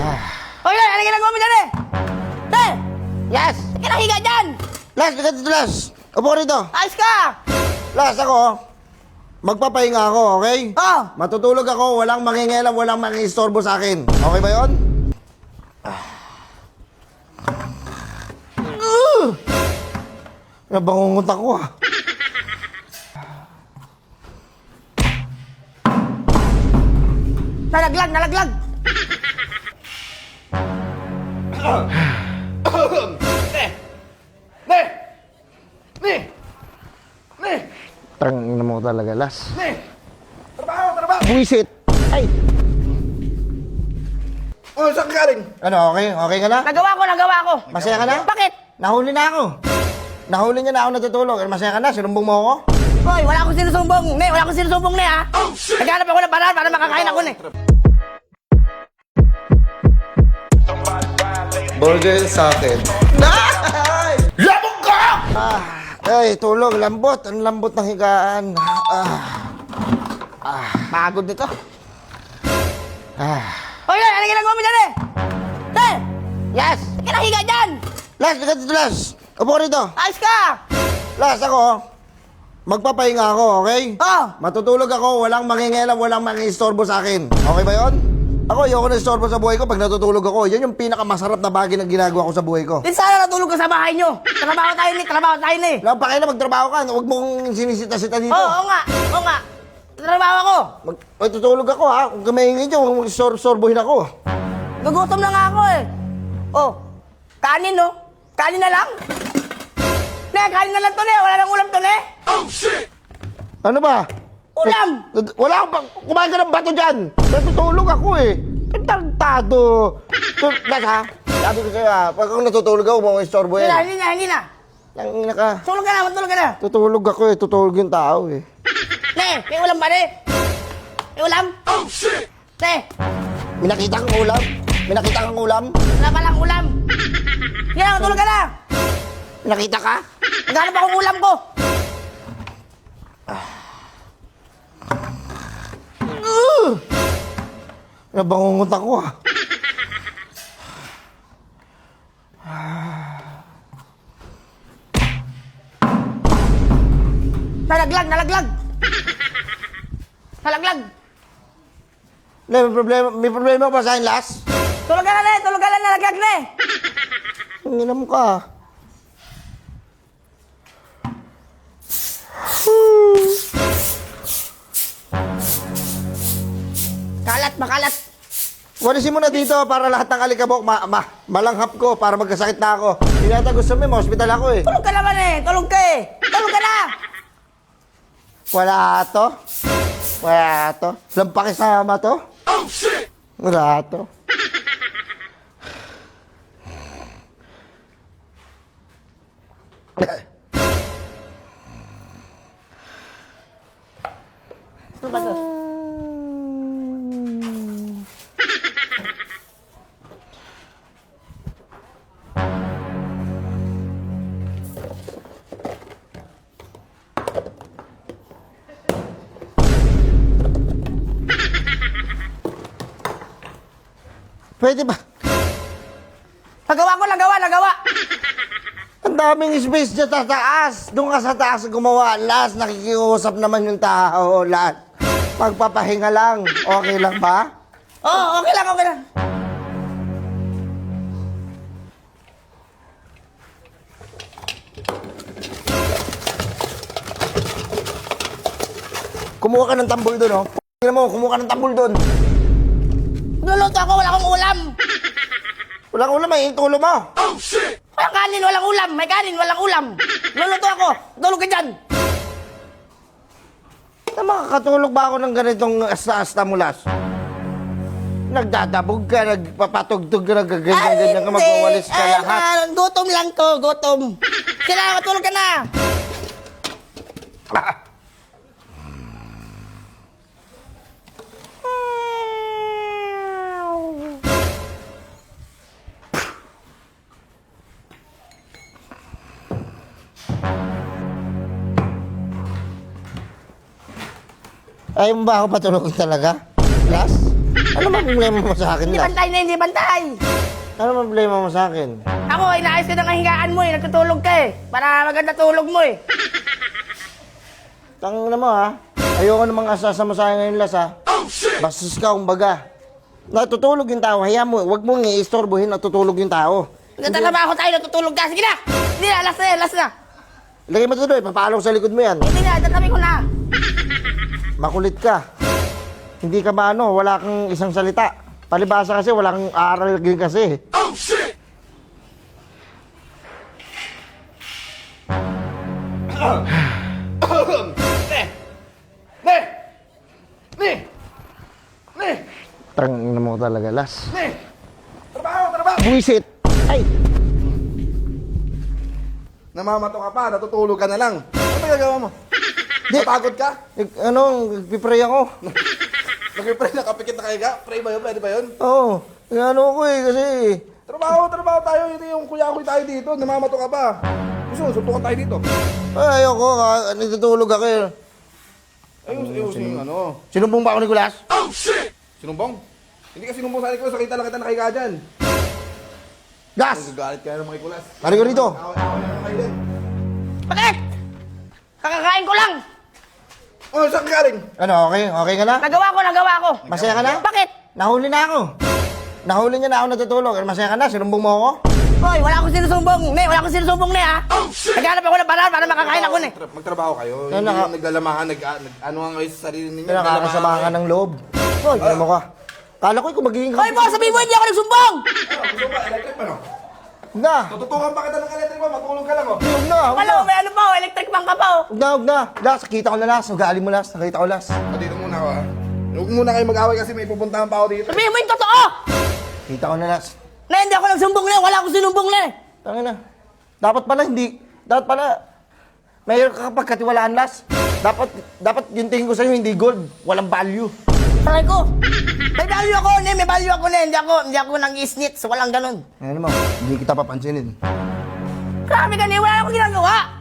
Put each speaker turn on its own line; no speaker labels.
Hoy, ano ginagawa mo dyan eh? Eh!
Las!
Sige na, higa dyan!
Las, bigat dito, Las! Upo ka rito!
Ayos ka!
Las, ako, magpapahinga ako, okay?
Oh!
Matutulog ako, walang mangingialam, walang mangingistorbo sa akin. Okay ba yun? Nabangungot ako ah.
Nalaglag, nalaglag!
Tangina mo talaga, Las.
Trabaho!
Buisit! Ay!
Oh, saan ka galing?
Ano, okay? Okay ka na?
Nagawa ko!
Masaya ka na?
Bakit?
Nahuli na ako. Nahuli niya na ako natutulog. Masaya ka na? Sinumbong mo ako?
Hoy, wala akong sinusumbong! Ne, wala akong sinusumbong ne ha! Naghanap ako ng paraan para makakain ako ne!
Burger sa akin.
Labog ka! Ay, tulog. Lambot. Ang lambot ng higaan.
Pagod nito.
Ah.
Hoy, ano ginagawa mo dyan eh? Eh!
Las!
Sige na, higa dyan!
Las, bigat dito, Las! Upo ka rito!
Ayos ka!
Las, ako, magpapahinga ako, okay?
Oh!
Matutulog ako, walang mangingialam, walang mangingistorbo sa akin. Okay ba yun? Ako, ayoko na istorbo sa buhay ko pag natutulog ako. Yan yung pinakamasarap na bagay na ginagawa ko sa buhay ko.
Din sana natulog ka sa bahay nyo! Trabaho tayo ni!
Wala pa kayo na magtrabaho ka. Huwag mong sinisita-sita dito.
Oo nga! Trabaho ako!
Tutulog ako, ha? Kung kamahingin nyo, huwag mong sorbohin ako.
Nagutom na nga ako eh! Oh! Kanin no? Kanin na lang? Ne, kanin na lang to ne! Wala nang ulam to ne!
Ano ba?
Ulam!
Wala akong kumain ka ng bato dyan. Natutulog ako eh. Tartado. Las ha? Sabi ko sa'yo ha, pag ako natutulog ako, huwag mong istorbo yan.
Hindi na!
Nangina ka.
Tulog ka na! Matulog ka na!
Tutulog ako eh, tutulog yung tao eh.
Ne! May ulam ba ne? May ulam? Ne!
May nakita kang ulam? May nakita kang ulam?
Wala pa lang ulam! Sige na! Matulog ka na!
May nakita ka?
Naghanap akong ulam ko!
Nabangungot ako ah.
Nalaglag! Nalaglag!
May problema ba sa akin, Las?
Tulog ka na ne! Tulog ka na! Nalaglag ne!
Ang ina mo ka.
Kalat! Makalat!
Walisin mo na dito para lahat ng alikabok malanghap ko para magkasakit na ako. Tinata gusto mo, may hospital ako eh.
Tulog ka naman eh! Tulog ka eh! Tulog ka na!
Wala to. Wala to. Walang pakisama to. Wala to.
Ano ba to?
Pwede ba?
Nagawa!
Ang daming space dyan sa taas. Doon ka sa taas gumawa. Las, nakikiusap naman yung tao. Las, magpapahinga lang. Okay lang ba?
Oo, okay lang.
Kumuha ka ng tambol doon, oh. Tingnan mo, kumuha ka ng tambol doon.
Luluto ako, wala akong ulam.
Walang ulam, may tulo mo.
Walang kanin, walang ulam. May kanin, walang ulam. Luluto ako. Tulog ka dyan.
Makakatulog ba ako ng ganitong asta-asta mo, Las? Nagdadabog ka, nagpapatugtog ka, nagaganyan ka, magwawalis ka lahat.
Gutom lang to, gutom. Kailangan matulog ka na.
Ayaw mo ba ako patulogin talaga? Las? Ano ba problema mo sa akin,
Hindi
Las?
bantay na hindi bantay.
Ano ba problema mo sa akin?
Ako, inaayos ka ng kahingaan mo eh. Nagtutulog ka eh. Para maganda tulog mo eh.
Tangin na mo, ha? Ayoko namang asasama sa akin ngayon, Las, ha? Bastos ka, kumbaga. Natutulog yung tao, hayaan mo. Huwag mong i-istorbohin, natutulog yung tao.
Nagtatrabaho tayo, natutulog ka. Sige na! Hindi na, last na yan, last na.
Lagay mo tuloy, papalo ko sa likod mo yan.
Hindi na, tatabi ko na.
Makulit ka. Hindi ka maano, wala kang isang salita. Palibasa kasi, wala kang aral din kasi.
Ne! Ne! Ne!
Tangin na mo talaga, Las.
Ne! Trabaho!
Buisit! Ay!
Namamato ka pa, natutulog ka na lang. Ano ba gagawa mo? Napagod ka?
Nagpipray ako.
Nag-pray na kapikit na kahiga? Pray ba yun? Pwede ba yun?
Oo. Ko kasi...
Trabaho tayo. Ito yung kuya-kuy tayo dito. Namamato ka pa. Gusto mo, suntukan tayo dito.
Ay, ayoko. Nagtutulog ako.
Ayos yung ano.
Sinumbong ba ako ni Kulas?
Sinumbong? Hindi ka sinumbong sa Nicolas. Nakita lang kita nakahiga dyan.
Gas!
Nagagalit ka ng mga Nicolas.
Hari ko rito.
Ako na kayo din.
Bakit? Kakakain ko lang.
Oh, saan ka galing?
Ano, okay? Okay ka na?
Nagawa ko.
Masaya ka na?
Bakit?
Nahuli na ako. Nahuli niya na ako natutulog. Masaya ka na? Sinumbong mo ako?
Hoy, wala akong sinusumbong. Wala akong sinusumbong ha. Naghanap ako ng paraan para makakain ako
Magtrabaho kayo.
Ano
Hindi
ka?
yung naglalamahan, ano nga kayo sa sarili ninyo.
Nakakasamahan ka ng loob.
Hoy,
Ano mo ka? Kala ko kung magiging
Hoy, boss, sabihin mo hindi ako nagsumbong.
Gusto ba, electric pa no?
Huwag na!
Tututukan pa kita ng electric pa, matulog ka lang oh.
Huwag na! Huwag
Wala,
na!
may ano pa, electric fan ka pa.
Huwag na! Huwag na! Las, kita ko na Las. Ugali mo Las. Nakita ko Las.
Dito muna ako ha. Huwag muna kayo mag-away kasi may pupuntahan pa ako dito.
Sabihin mo yung totoo.
Kita ko na Las.
Na hindi ako nagsumbong wala akong sinumbong
Tangin na. Dapat pala, mayroon ka kapag katiwalaan, Las. Dapat yung tingin ko sa'yo hindi gold. Walang value.
Sabi ko, may value ako, may value ako hindi ako nang isnits, walang ganun.
Ano mo, hindi kita papansinin.
Grabe ka wala akong ginagawa.